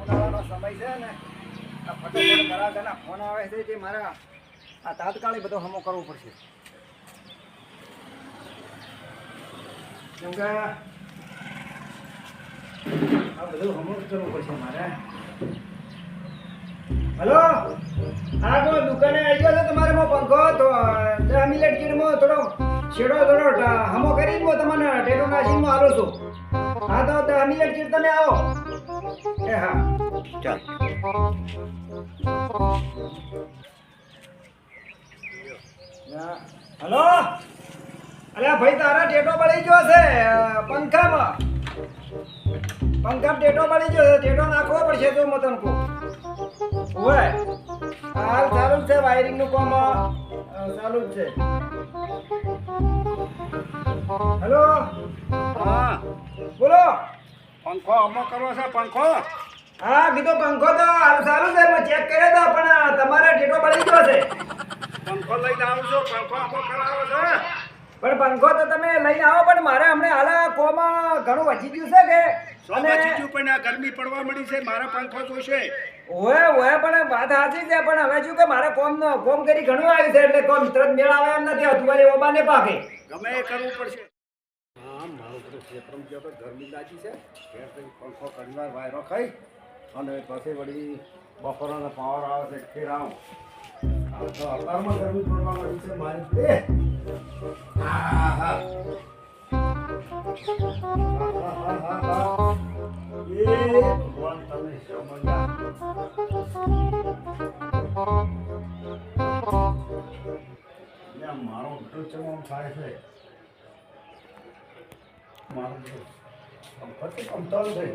ઉનાળાનો સમય છે ને આ ફટાફટ કરાવવાના ફોન આવે છે જે મારા આ તાત્કાલિક બધો હમો કરવો પડશે. કેમ કે આ બધું હમો કરવું પડશે મારે. હલો, હા તો દુકાને આવી ગયો છો તમારે પંખો તો 10 મિનિટ કીડમાં થોડો છેડો થોડો હમો કરીને હું તમને ટેટો નાસીમાં આવું છું. હા તો 10 મિનિટ કીડ તમે આવો. એ હા ચાલ. હલો, અરે ભાઈ તારા ટેટો પડી ગયો છે પંખામાં. પંખા ટેટો પડી ગયો છે, ટેટો નાખવો પડશે તો મતન કો હોય. હાલ ચાલુ જ છે, વાયરિંગ નું કામ ચાલુ જ છે. હેલો, હા બોલો. પંખો અમો કરવો છે પંખો. હા કીધું પંખો તો હાલ ચાલુ છે, મેં ચેક કર્યો તો પણ તમારે ટેટો પડી ગયો છે. પંખો લઈને આવું છું, પંખો અમો કરાવો છે. પણ પંખો તો તમે લઈને આવો, પણ મારે હમણાં હાલ કોમાં ઘણું વધી ગયું છે કે અને બીજું પણ આ ગરમી પડવા મળી છે, મારે પંખો જોઈશે. ઓય પણ વાત સાચી છે, પણ હવે શું કે મારે કોમ કરી ઘણું આવ્યું છે એટલે કોમ તરત મેળ આવે એમ નથી. તમારે ઓબાને પાકે ગમે એ કરવું પડશે. હા મારું બધું ક્ષેત્રમ ગયો તો ગરમી લાગી છે, ઘેર જઈને પંખો ઘણીવાર વાયરો ખાઈ અને પછી વળી બપોરનો પાવર આવે છે ફેર આવું. તો અત્યારમાં ગરમી પડવા મળી છે મારી. હા હા એ ભગવાન તમે સમજ્યા. મારો બધો ચમમ થાય છે. મારું બધું કમતલ છે.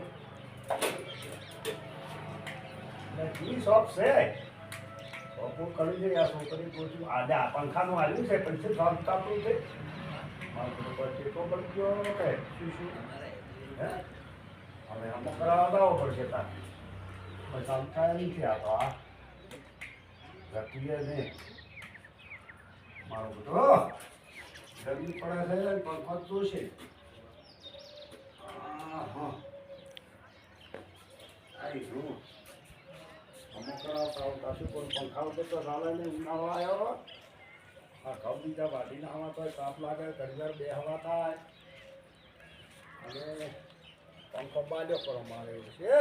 શોપ છે શોપો કરી છે આ છોકરી પૂછ્યું આજે આ પંખાનું આવ્યું છે પણ શું શોપ કાપડું છે. મારું બધું પછી તો પડી ગયો કે શું શું હે હવે અમુક કરાવવા લાવવો પડશે તાર બસ આમ થાય નથી. આ તો આ ઘટીએ નહીં મારું બધું ગરમી પડે છે પંખો જોશે. હા આવી શું અમુક કરાવતા આવતા શું કોઈ પંખા વગર તો ચાલે નહીં. ઉનાળો આવ્યો આ ઘઉં બીજા વાટીને હવા તો તાપ લાગે ઘડીવાર બે હવા થાય અને પંખો બાલ્યો કરો મારે એવું છે.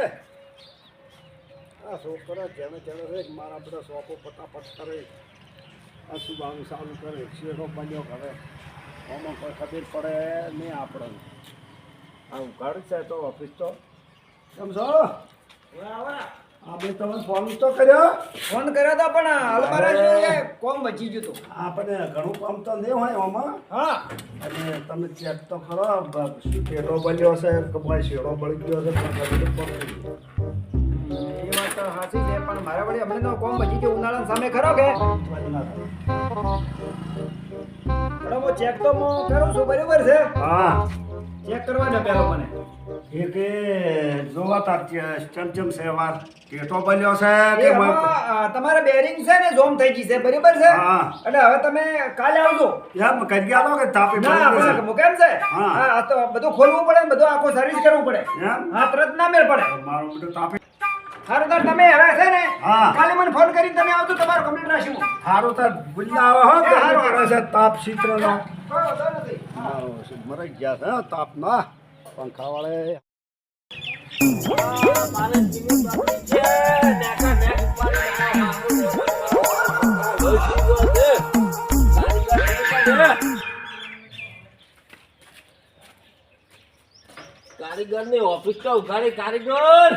આ છોકરા જેને જેને છે મારા બધા શોપો ફટાફટ કરે આ શું બાનું સારું કરે શેરો બન્યો કરે આમાં કોઈ ખબર પડે નહીં આપણને. આ ઘર છે તો ઓફિસ તો કેમ છો? હા ભાઈ તમે ફોન તો કર્યો તો પણ હાલ મારે શું છે કોમ બચી ગયું હતું. આપણે ઘણું કામ તો નહીં હોય આમાં. હા અને તમે ચેક તો કરો શું ટેટો બન્યો છે કે ભાઈ શેડો બળી ગયો છે પણ એ વાત તો સાચી છે, પણ મારા વળી હમણાં તો કોમ બચી ગયો ઉનાળા સામે ખરો કે પણ હું ચેક તો હું કરું છું બરાબર છે. હા ચેક કરવા દે પેલો મને. એ કે જોવા તાર ચમચમ છે વાર ટેટો બન્યો છે કે તમારે બેરિંગ છે ને જોમ થઈ ગઈ છે બરાબર છે. હા એટલે હવે તમે કાલે આવજો. યાર કરી ગયા તો કે તાપે ના પડી પણ કેમ છે હા. હા તો બધું ખોલવું પડે, બધું આખો સર્વિસ કરવું પડે. એમ હા તરત ના મેળ પડે. મારું બધું તાપે સારું તાર તમે હવે છે ને હા. કાલે મને ફોન કરીને તમે આવજો, તમારું કમ્પ્લીટ રાખશું. સારું તાર ભૂલ્યા આવે હો એ હારું, કરે છે તાપ શીતળનો કોઈ વાંધો નથી. મરી ગયા છે તાપ ના પંખા વાળે. કારીગર ની ઓફિસ તો ઉઘાડી કારીગર.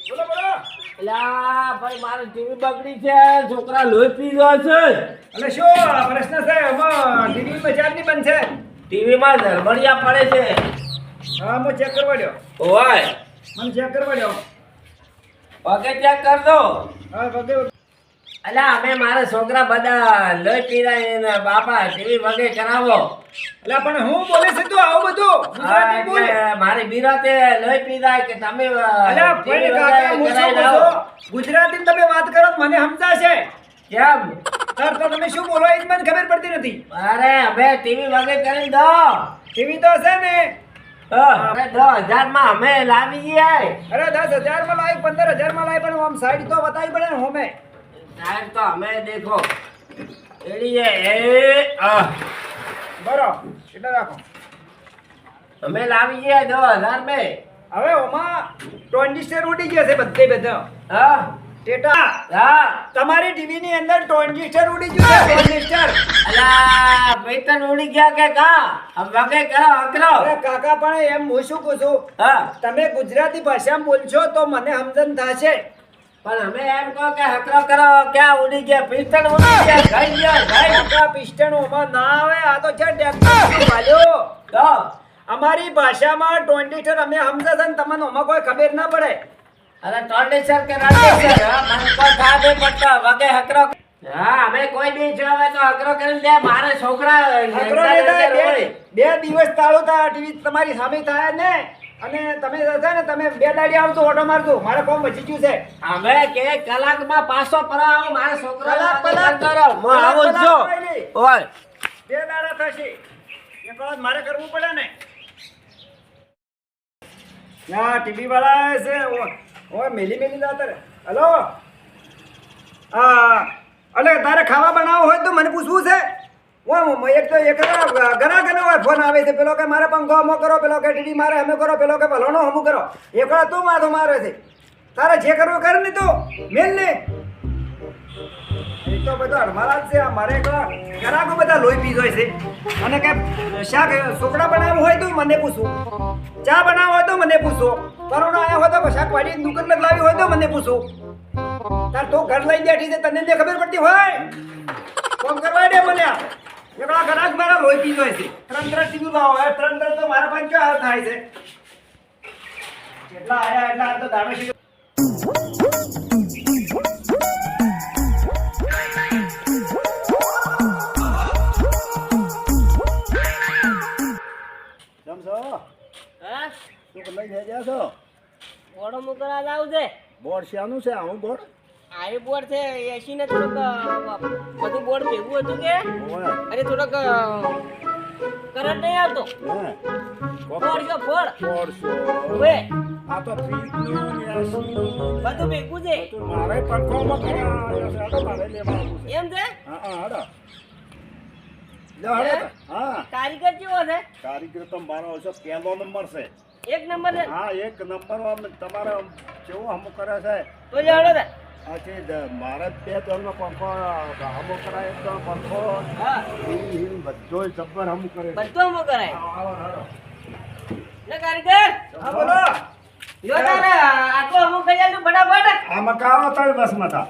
બોલો બોલો. એલા ભાઈ મારી ટીવી બગડી છે, છોકરા લોહી પી ગયો છે. એટલે શું પ્રશ્ન છે એમાં? ટીવી બજારની બંધ છે. ટીવી માં ધરમડિયા પડે છે. હા હું ચેક કરવા દો. ઓય મને ચેક કરવા દો. પગે ચેક કર દો. હા પગે અલા અમે મારા છોકરા બધા લોહી પીરાય ને બાપા ટીવી વગે કરાવો. એટલે પણ હું બોલે છે તું આવું બધું ગુજરાતી બોલ. એટલે મારી બિરાતે લોહી પીરાય કે તમે અલ્યા ભાઈ કાકા હું શું કહું છું? ગુજરાતી તમે વાત કરો તો મને સમજાશે. કેમ? સર તો તમે શું બોલો એ જ મને ખબર પડતી નથી. અરે હવે ટીવી વગે કરી દો. ટીવી તો છે ને હવે 10,000 માં અમે લાવી ગયા અરે 10,000 માં લાવી 15,000 માં લાવી પણ આમ સાઈડ તો બતાવી પડે ને હોમે સાહેબ તો અમે દેખો એડી એ બરો એટલે રાખો અમે લાવી ગયા 10,000 में હવે ઓમાં ટ્રાન્ઝિસ્ટર ઉડી ગયા છે બધે બધા હા ટેટા હા તમારી ટીવી ની અંદર ટ્રાન્ઝિસ્ટર ઉડી ગયું છે ટ્રાન્ઝિસ્ટર અલા પૈતન ઉડી ગયા કે કા હવે વગે કરો અકરો અરે કાકા પણ એમ હું શું કહું છું હા તમે ગુજરાતી ભાષામાં બોલશો તો મને સમજણ થશે પણ અમે એમ કહો કે હકરો કરો ક્યાં ઉડી ગયા પિસ્તન ઉડી ગયા ગઈ ગયા ગઈ કાકા પિસ્ટન ઓમાં ના આવે આ તો છે ટેક્ટર વાલ્યો તો અમારી ભાષામાં ટ્રાન્ઝિસ્ટર અમે સમજે છે ને તમને ઓમાં કોઈ ખબર ના પડે અરે ટ્રાન્ઝિસ્ટર કે ટ્રાન્ઝિસ્ટર હા મને કોઈ ખાબે પડતા વગે હકરો હા અમે કોઈ બી જો હવે તો હકરો કરીને દે મારે છોકરા અઘરો નહીં થાય, બે દિવસ તાળું થાય ટીવી તમારી સામે થાય ને અને તમે છે ને તમે 2 દાડી આવતો ઓટો મારજો મારે કોમ બચી ગયું છે અમે કે કલાકમાં 500 પરાવો મારે છોકરા કલાક કરો હું આવું જ છું ઓય 2 દાડા થશે એક વખત મારે કરવું પડે ને ના ટીવી વાળા છે ઓય મેલી મેલી જાતર હેલો હા અલે તારે ખાવા બનાવવો હોય તો મને પૂછવું છે એક તો એક ઘણા ઘણા હોય ફોન આવે છે પેલો કે મારે પંખો હમો કરો પેલો કે ટીવી મારે હમે કરો પેલો કે ભલોનો હમું કરો એક વાર તું માથું મારે છે તારે જે કરવું કર ને તો મેલ ને એ તો બધો અડમારા જ છે મારે ઘણા બધા લોહી પી જાય છે અને કે શાક સોકડા બનાવવું હોય તો મને પૂછવું ચા બનાવવો હોય તો મને પૂછો કરોડો આવ્યા હોય તો શાક વાડી દુકાન લગાવી હોય તો મને પૂછો તાર તો ઘર લઈ બેઠી છે તને ને ખબર પડતી હોય કોમ કરવા દે મને એકલા ઘણા મારા લોહી પી જાય છે 3 ટીવી લાવો 3 તો મારા પાંચ હાલ થાય છે કેટલા આયા એટલા આ તો દાડો છે જમશો હા શું લઈ જઈ છો બોર્ડ મોકલવા જાવ છે બોર્ડ શાનું છે આવું બોર્ડ આ બોર્ડ છે એસી ને થોડુંક બધું બોર્ડ ભેગું હતું કે ઓય અરે થોડોક કરંટ નહીં આવતો હે ફોડ છો ફોડ બોર્ડ છો હવે આ તો ફ્રીજનું ને એસી બધું ભેગું છે તો મારે પંખોમાં કર્યા છે મારે લેવાનું છે એમ છે હા હા હડો લે હડો હા કારીગર કેવો છે કારીગર તો મારો હશે પહેલો નંબર છે એક નંબર છે હા એક નંબર તમારે કેવું હમું કરે છે તો જાણો ને આથી મારે 2 દોરનો પંખો હમું કરાય તો પંખો હા બધો જબ્બર હમું કરે છે. બધું અમુક કરાય આવો હડો ને કારીગર હા બોલો યો તારે આટલો અમુક કરી આલું ફટાફટ આ મકાવો તો બસ મતા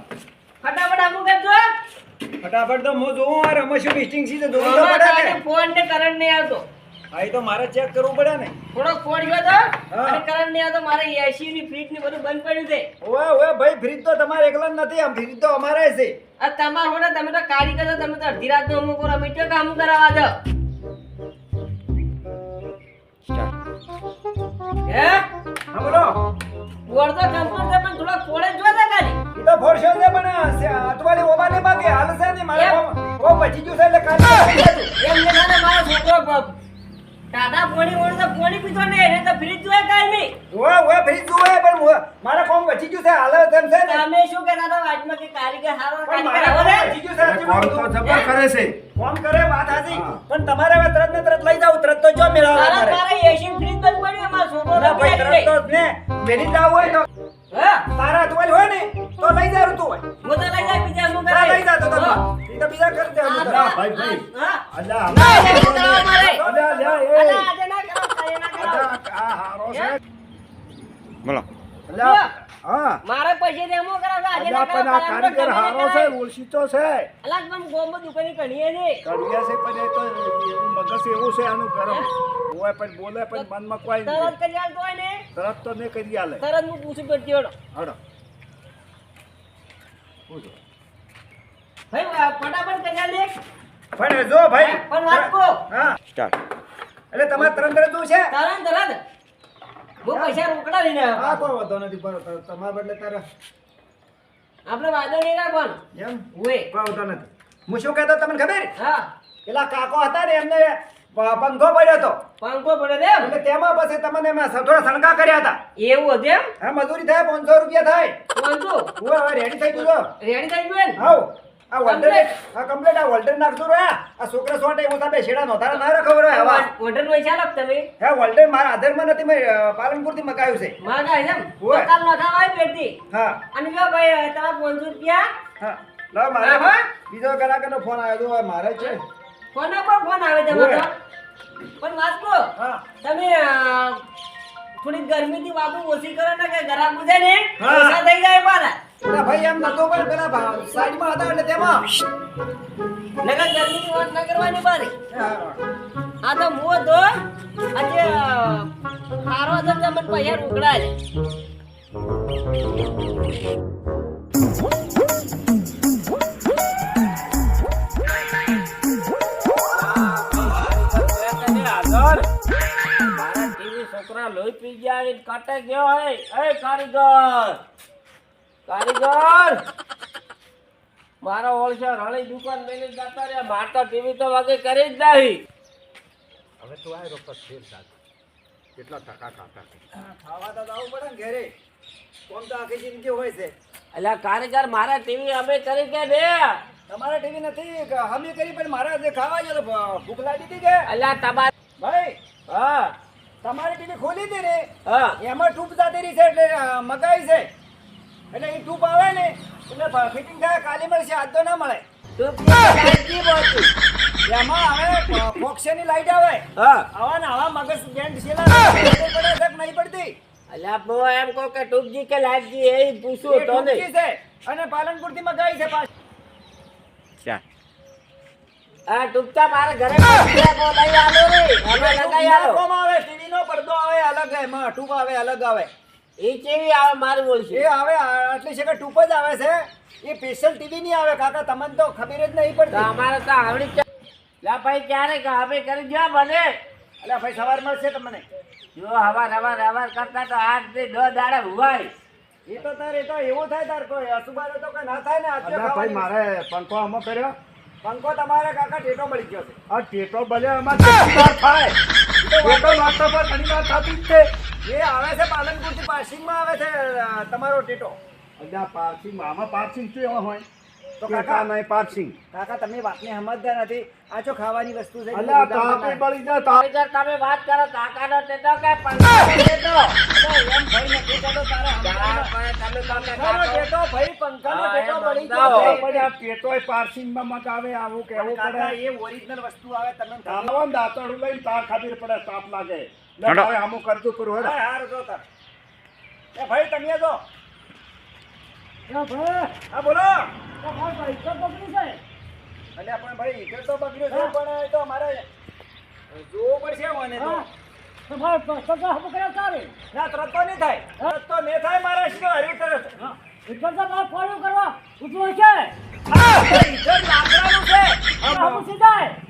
ફટાફટ અમુક કરજો ફટાફટ તો હું જોઉં આ રમેશ મિસ્ટિંગ છે તો જોવું તો આમાં પડે તારે ને ફોન ને કરંટ નહીં આવતો હા એ તો મારે ચેક કરવું પડે ને થોડોક ફોન ગયો તો હા. અને કરંટ નહીં આવતો મારે એસી ની ફ્રીજ ની બધું બંધ પડ્યું છે ઓએ ઓએ ભાઈ ફ્રીજ તો તમારે એકલા જ નથી આમ ફ્રીજ તો અમારે છે આ તમાર હોને તમે તો કારીગર છો તમે તો અડધી રાત નું અમુક કરો અમે તો કામ કરાવવા દો હે હા બોલો બોર્ડ તો કમ્પ્લીટ છે પણ થોડા ફોડે જોતા ખાલી એ તો ફોરશો છે પણ અતવાળી ઓબાને બાકી હાલ છે ને મારે એમ. ઓ બચી ગયું છે એટલે કાઢી એમ ને ના મારો છોકરો ટાટા પોણી ઓણ તો પોણી પીતો ને એને તો ફ્રીજ જોય કાઈ ઓએ ઓએ ફ્રીજ જોવે પણ મારે કોમ બચી ગયું છે હાલ તેમ છે ને તમે શું કહેતા હતા વાતમાં કે કારીગર હારો પણ કારીગર મારે આવો કોમ ને બચી ગયું છે હજી કોણ તો બધું. જબ્બર કરે છે ફોન કરે વાત હાજી હા. પણ તમારે હવે તરત ને તરત લઈ જાવ તરત તો જો મેળવવા તારા મારે તારા એસી ફ્રીજ બંધ પડ્યું અમારો છોકરો ના ભાઈ તરત તો ને મેરી જાવ હોય તો હા તારા અતવાળી હોય ને તો લઈ જાવ તું હોય હું તો લઈ જાય બીજા શું ના કરે લઈ જા તો તમે એ તો બીજા કરી દે અમે તો. ના, ભાઈ, ભાઈ. હા અલ્યા ના એને બતાવો મારે અલ્યા અલ્યા એ અલા આજે ના કરો આજે ના કરો અલ્યા આ હારો છે બોલો અલ્યા હા મારે પૈસે દેમો કરો છો આજે અલ્યા ના પણ કરો આ કારીગર હારો છે ઓળખીતો છે અલા પણ ગોમો દુકાની કણીએ છે કડિયા છે પણ એ તો એવું મગજ એવું છે આનું ગરમ હોય પણ બોલે પણ મનમાં કોઈ તરત નહીં. કરી આલતો હોય ને તરત તો ને કરી આલે તરત હું પૂછું પડતી હોડો હડો પૂછો ભાઈ ફટાફટ કરી આલ દે પણ જો ભાઈ પણ વાત કહો હા એટલે તમારે તરત તરત શું છે તરત હું પૈસા રોકડા લઈને હા આવ્યો કોઈ વાંધો નથી બરોબર તમારા બદલે તારે આપણે વાદો નહીં રાખવાનું એમ ઓય કોઈ વાંધો નથી હું શું કહેતો તમને ખબર હા પેલા કાકો હતા ને એમને પંખો પડ્યો હતો પંખો પડે ને એમ? એટલે તેમાં પછી તમને એમાં થોડા સણકા કર્યા હતા. એવું હતું એમ? હા મજૂરી થાય 500 રૂપિયા થાય. પંખો હું હવે રેડી થઈ ગયું છો. રેડી થઈ ગયું ને? હાઉ આ વોલ્ટર Complete? આ કમ્પ્લીટ આ વોલ્ટર નાખજો રે. આ છોકરા સોટે હું તમે શેડા નોતારા ના રખો રે હવા. ઓર્ડર પૈસા લાગ તમે હે વોલ્ટર મારા આધારમાં નથી મેં પાલનપુર થી મગાવ્યું છે. માંગા એમ? હોય. કાલ નખાવા આવી પેટી. હા અને જો ભાઈ તમારા 500 રૂપિયા હા લો મારે હા, હા. બીજો ગ્રાહકનો ફોન આવ્યો તો હવે મારે છે. ફોન પર ફોન આવે તમારો. હોય. પણ વાંચો હા તમે થોડી ગરમીથી વાતો ઓછી કરો ને કે ગરાક બુજે ને હા. ઓછા થઈ જાય પાછા. એટલે ભાઈ એમ નતો પણ પેલા સાઈડમાં હતા એટલે તેમાં નકર ગરમીની વાત ના કરવાની બારી. હા. આ તો મુઓ તો આજે હારો હતો તમને પૈસા રોકડા લે. મારા ટીવી છોકરા લોહી પી ગયા એ કાટે ગયો હે એ કારીગર મારો ઓળશો રણી દુકાન મેલી જતા રહ્યા માર તો ટીવી તો વાગે કરી જ નહીં હવે તું આય રોકત ફેર સાથ કેટલા ટકા કાકા છે ખાવા તો જવું પડે ને ઘરે કોણ તો આખી જિંદગી હોય છે. એટલે કારીગર મારા ટીવી અમે કરી કે બે તમારે ટીવી નથી કે અમે કરી પણ મારે જે ખાવા ગયો તો ભૂખ લાગી હતી કે એટલે તમારે ભાઈ હા તમારી ટીવી ખોલી હતી ને હા એમાં ટૂપ જાતી રહી છે એટલે મગાઈ છે એટલે એ ટૂપ આવે ને એટલે ફિટિંગ થાય કાલે મળશે આજ તો ના મળે. તું લાઈટી બોલતી એમાં હવે ફોક્સની લાઈટ આવે હા આવા ને આવા મગજ બેન્ડ છેલા પડે છે કે નહીં પડતી એટલે હું એમ કહું કે ટૂંકજી કે લાઈટજી એ એ પૂછું તો ટૂંકી નહીં છે અને પાલનપુર થી મગાઈ છે પાછી. આ ટૂંકતા મારા ઘરે લઈ આલો રે અમે લગાઈ આલો નાખવામાં આવે ટીવી નો પડદો આવે અલગ એમાં ટૂપ આવે અલગ આવે એ કેવી આવે મારું બોલશે એ આવે આટલી છે કે ટૂપ જ આવે છે એ સ્પેશિયલ ટીવી નહીં આવે કાકા તમને તો ખબર જ નહીં તો પડતી. અમારે તો આવડી જ લા ભાઈ ક્યારે કે અમે કરી જો બને એટલે ભાઈ સવાર મળશે તમને જો હવાર કરતા તો 8 થી 10 દાડા હુવાય એ તો તારે તો એવું થાય તાર કોઈ અસુબાનો તો કઈ ના થાય ને આજે અલ્યા ભાઈ મારે પંખો આમાં કર્યો પંખો તમારે કાકા ટેટો મળી ગયો છે. આ ટેટો બલે આમાં કેટલી વાર થાય ટેટો નાસ્તા પર ઘણી વાર થતી જ છે એ આવે છે પાલનપુર થી પાર્સિંગમાં આવે છે તમારો ટેટો. અલ્યા પાર્સિંગ આમાં પાર્સિંગ શું એવા હોય તો તો કાકા- કાકા નહીં પાર્સિંગ કાકા તમે વાતને સમજતા નથી આ જો ખાવાની વસ્તુ છે અલ્યા તાપી બળી જાય તાપ કારીગર તમે વાત કરો કાકાનો ટેટો કે પંખાનો ટેટો એમ ભાઈ નથી કહેતો તારે યાર, સમજવાનું. પણ તમે પંખાનો કાકો- ટેટો ભાઈ પંખાનો હા, ટેટો એ મળી બંધાવો. ગયો છે. પણ આ ટેટોય પાર્સિંગમાં મગાવે આવું કેવું કાકા પડે એ ઓરિજિનલ વસ્તુ આવે તમને ખબર આમાં દાંતરડું લઈને તાર ખાतिर પડે તાપ લાગે લે ભાઈ આમું કરતું કરું હેડો હા હારું જો તાર એ ભાઈ તમે જો હા બોલો અલ્યા પણ ભાઈ ઈકર તો બગડ્યો છે પણ એ તો અમારે જોવું પડશે મને તો ના તરત તો નહીં થાય તરત તો નહીં થાય મારે શું હર્યું તરત હા તો ઈકર લાકડાનું છે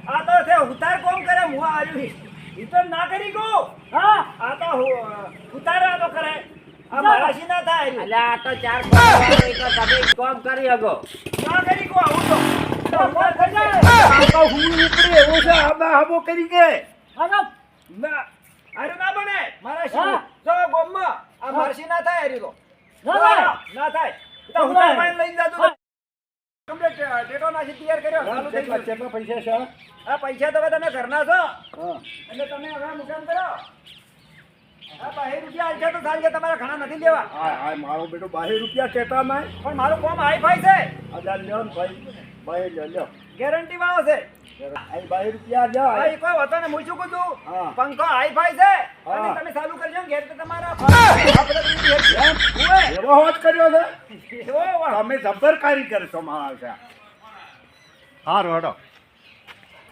આ તો છે ઉતાર કોમ કરે હું હાર્યું ઈકર ના કરી ગો આ તો ઉતારા તો કરે આ મારાશી ના થાય હાર્યું. એટલે આ તો 4 વાળો તો તમે કામ કરી હગો ના કરી ગો આવું તો ઉતાર થઈ જાય કાકા હું ઉપડી એવું છે આબા આબો કરી કે ના હારું ના બને મારાશી જો ગોમમાં આ મારશી ના થાય હાર્યું તો ના થાય તો ઉતાર પાણી લઈને જાતું કમ્પ્લીટ ટેટો નાખી તૈયાર કર્યો ચાલુ થઈ ગયું. કેટલા પૈસા છે આ પૈસા તો હવે તમે ઘરના છો હા એટલે તમે હવે મુકામ કરો આ 2 રૂપિયા આલશે તો સાંજે તમારે ઘણા નથી લેવા આ મારો બેટો 22 રૂપિયા કેતા માં પણ મારું કામ હાઈફાઈ છે અજા લ્યો ને ભાઈ લ્યો ગેરંટી વાળો છે આ 22 રૂપિયા લ્યો હા એ કોઈ હોતો ને હું શું કહું છું હા. પંખો હાઈફાઈ છે હા. અને તમે ચાલુ કરજો ને ઘેર તો તમારા આપણે બધું હોય. એવો હોત કર્યો છે એવો વાહ. તમે જબર કારીગર છો મારા છે હારું હેડો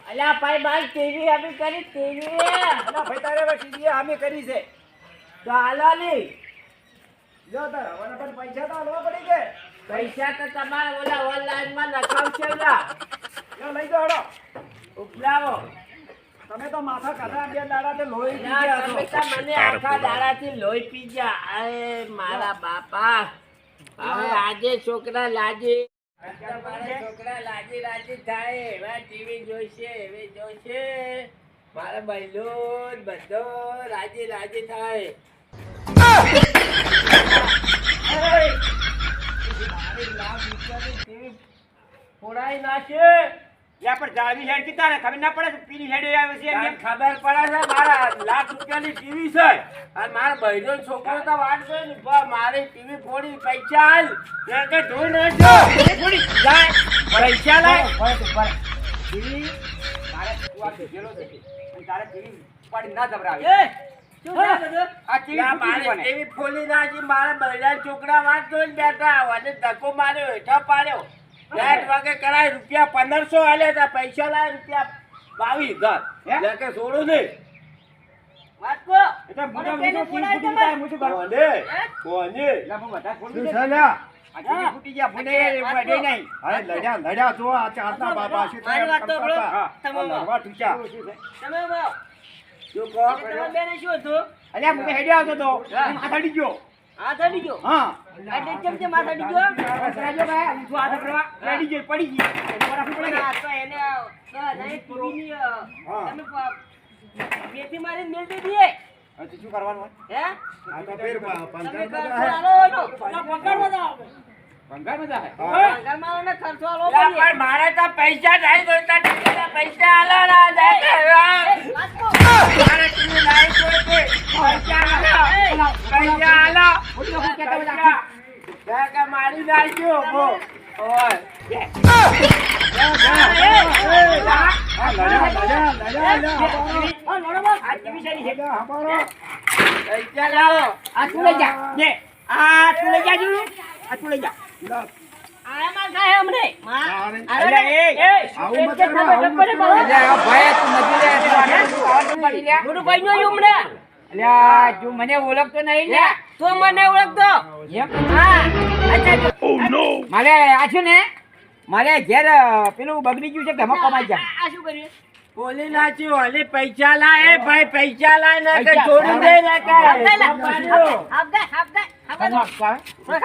અલ્યા ભાઈ બાઈ ટીવી અમે કરી ટીવી ના ભાઈ તારે હવે ટીવી અમે કરી છે તો હાલો ની જો તાર હવે પણ પૈસા તો આલવા પડી કે પૈસા તો તમારે ઓલા ઓનલાઈન માં નખાવશે ઓલા લો લઈ દો હડો ઉપલાવો તમે તો માથા કાઢા બે દાડા તે લોહી પી ના, ગયા તમે છો તો મને આખા દાડાથી લોહી પી ગયા અરે મારા બાપા હવે આજે છોકરા લાજી મારા છોકરા લાજી રાજી થાય એવા ટીવી જોઈશે એવી જોઈશે મારે બહેનો બધો રાજી રાજી થાય. ફોડાઈ નાખે. યા પણ જાળવી હેડ કી તારે ખબર ના પડે પીલી હેડ આવે છે તારે ખબર પડે છે મારા ₹1,00,000 ટીવી છે અને મારા બહેનો છોકરો તો વાટ જોઈ ને મારી ટીવી ફોડી પૈસા હાલ કે ધોઈ નાખજો ફોડી જાય પૈસા લાય ટીવી તારે તું આ ગેલો છે અને તારે ટીવી ઉપાડી ના જબરાવે એ શું છે બધું? આ ટીવી યા મારી ટીવી ફોડી નાખી મારા બહેના છોકરા વાટ જોઈને બેઠા અને ધક્કો માર્યો હેઠો પાડ્યો 8 વાગે કરાય ₹1500 આલ્યા તા પૈસા લાય ₹22,000 લે કે છોડું નહીં વાત કો એટલે મને મોટો પેલી મોટો ફોડાઈ ટીવી તમે. ફૂટી જાય કોને કોને એટલે હું બધા ફોડી શું દે છે લ્યા? આ ટીવી ફૂટી ગયા ફૂટે વડે નહીં અરે લડ્યા જો આ ચારના બાબા છે મારી વાત તો બોલો. તમે લડવા ટૂંચા તમે બોલો. શું કહો તમારા બેને શું હતું? અલ્યા મને હેડ્યો આવતો તો માથા અડી ગયો હાથ અડી ગયો. હા એટલે કેમ છે માથા અડી ગયો? રાજો ભાઈ હું આ કરવા રેડી ગઈ પડી ગઈ બરાબર પડી પણ ગઈ આ તો એને ટીવીની તમે મેથી મારીને મેલ દીધી હે? હવે તો શું કરવાનું હોય હે? આ તો ફેર તમે પંચાયત ખર્ચો હે. આલો એનો. પેલા પગારમાં જાઓ. ભંગારમાં જાય પગારમાં આલો ને ખર્ચો આલો લા પડીએ. પણ મારે તો પૈસા નહીં જોઈતા ટીવીના પૈસા આલો ના જાય વાત કો. મારે ટીવી નહીં જોઈતી પૈસા આલો પૈસા આલો પૈસા લે કે મારી નાખ્યો બો ઓય હા, લડો બોલ. આ ટીવી છે ને પૈસા લાવો આ તું લઈ જા લે આ તું લઈ જા જુનું આ તું લઈ જા આયામાં કાંઈ અમને. માં. અરે, અરે, એ, આવું મત કે કરો, તમે આવું ટપ્પરે મત બોલો. કરો. અલ્યા ભાઈ તું મજૂરે પડી લે મોટું ભાઈ નો હમણે. અલ્યા તું મને ઓળખતો નહીં લે તો મને ઓળખતો. એમ હા. અચ્છા. મારે આ છે ને મારે ઘેર પેલું બગડી ગયું છે ઘરમાં કમાઈ જાય આ શું કર્યું? બોલી નાખ્યું હાલે પૈસા લાય એ ભાઈ પૈસા લાય ને કે પૈસા. છોડી દે ને કે આપદે લા. પાડ્યો. આપદે, આપદે, આપદે.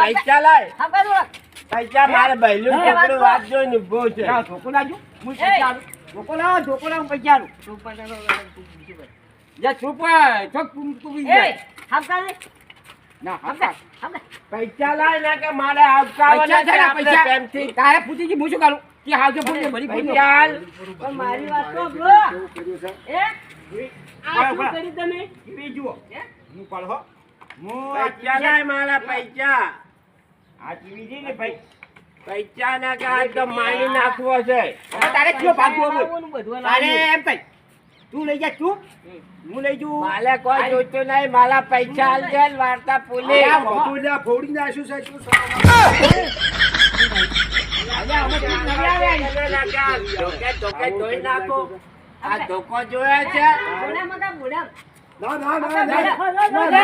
પૈસા લાય આપદે ઓળખ. પૈસા મારે બહેલું છોકરું વાત જોઈને ઊભો છે ધોકો લાવજો હું પૈસા આલું ધોકો લાવો હું પૈસા આલું જા ચૂપ ચોક તું એ, આપદે ને. ના આપદે, હા આપદે. પૈસા લાય ને કે મારે આવકાવાના છે આપણે પૈસા પ્રેમથી. તારે પૂછી હું શું કરું કે હાવજો પૂછે ભરી પૈસા હાલ. પણ મારી વાત તો બ્રો. કેવું કર્યું છે? એ, આ શું કર્યું તમે? એ જુઓ હે? હું પાડો હું પૈસા લાય મારા પૈસા આ ટીવી છે ને ભાઈ પૈસા ના કે આ તો મારી નાખવો છે તારે કયો ભાગવો બોલ લાવવાનું બધું તારે લાવવાનું. એમ કઈ તું લઈ જા ચૂપ હું લઈ જઉં મારે કોઈ જોઈતું નહીં મારા પૈસા હાલ દે ને વાર્તા પૂરી આ બધું લ્યા ફોડી નાખ્યું છે શું સારું? અલ્યા અમે તું નવી આવ્યા ધોકે ધોઈ નાખો આ ધોકો જોયો છે બોડામાં કા બોડા. ના ના ના આપદે, ના આપદે. આપદે,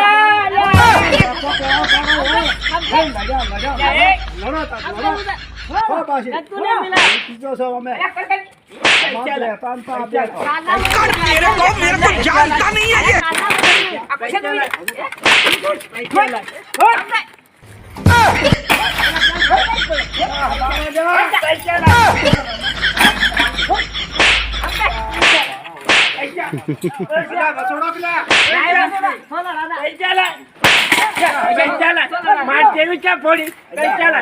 આપદે. હો પાછી. તું ને મિલા. બીજો છો અમે પૈસા લે. પૈસા લે. પૈસા લે. પૈસા લે. પૈસા લે. માર જેવી ક્યાં ફોડી પૈસા લે.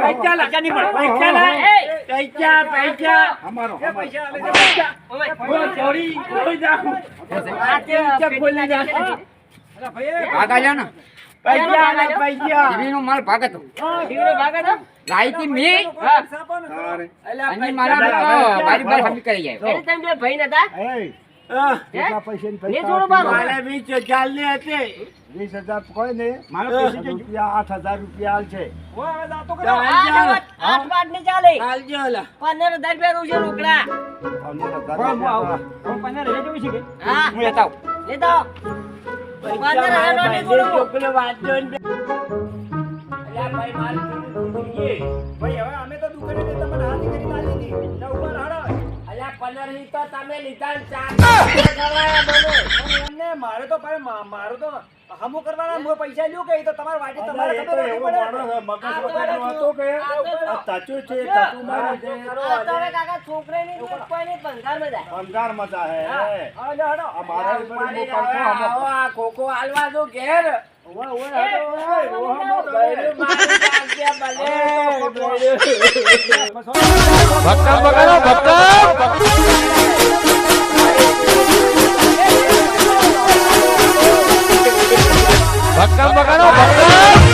પૈસા લે. પૈસા લે. પૈસા પૈસા અમારો પૈસા હું ચોરી જોઈ જાઉં આ કેવી ક્યાં ફોડી નાખી? ભાગ આલ્યો ને પૈસા લે પૈસા ટીવીનો માલ ભાગ હતો દીકરો ભાગે તો. લાઈતી મી તારે. અને મારા બેટા બારી બાર હમી કરી જાય એટલે તમે બે ભાઈ નતા? એ, આહ, કેટલા પૈસાની ને પૈસા થોડું ભાગો. મારે 20,000 ની હતી 20,000 કોઈ નહીં. મારો મારો પૈસા રૂપિયા 8,000 રૂપિયા હાલ છે. આઠ વાત નહીં ચાલે. હાલજો ઓલા 15,000 રૂપિયા દઉં છું રોકડા. 15,000 રૂપિયા હા. હું લેતા આવું. લેતા આવો. 15,000 નો નહીં થોડું. છોકરો વાંચો ને અલ્યા ભાઈ મારે થોડું જોઈએ. ભાઈ હવે અમે તો દુકાને જઈને તમને હાથી કરીને આલી હતી એટલે ઉપર હાડો અલ્યા 15 તો તમે લીધા ને 4 ખવાયા મને પણ એમને મારે તો ભાઈ મારો તો હમું કરવાના હું પૈસા લ્યો કે એ તો તમારે વાટી તમારે એ તો ખબર એવો રાખવી પડે. માણસ મગજ વગરનો હતો કે આ તાચું છે તાચું મારે છે આ તો હવે કાકા છોકરાની કોઈ કોઈની ભંગારમાં જાય. અંધાર મજા હે હા, લે, હેડો. આ મારા ઉપાડી ઉપર જાઓ, પંખો આવો આ ખોખો હાલવા દો ઘેર ઓવે, ઓવે, હેડો, ઓવે, ઓવે, ઓવે. બૈરું મારી નાખજે ભલે. ભક્કમ બગાડો ભક્કમ ભક્કમ બગાડો ભક્કમ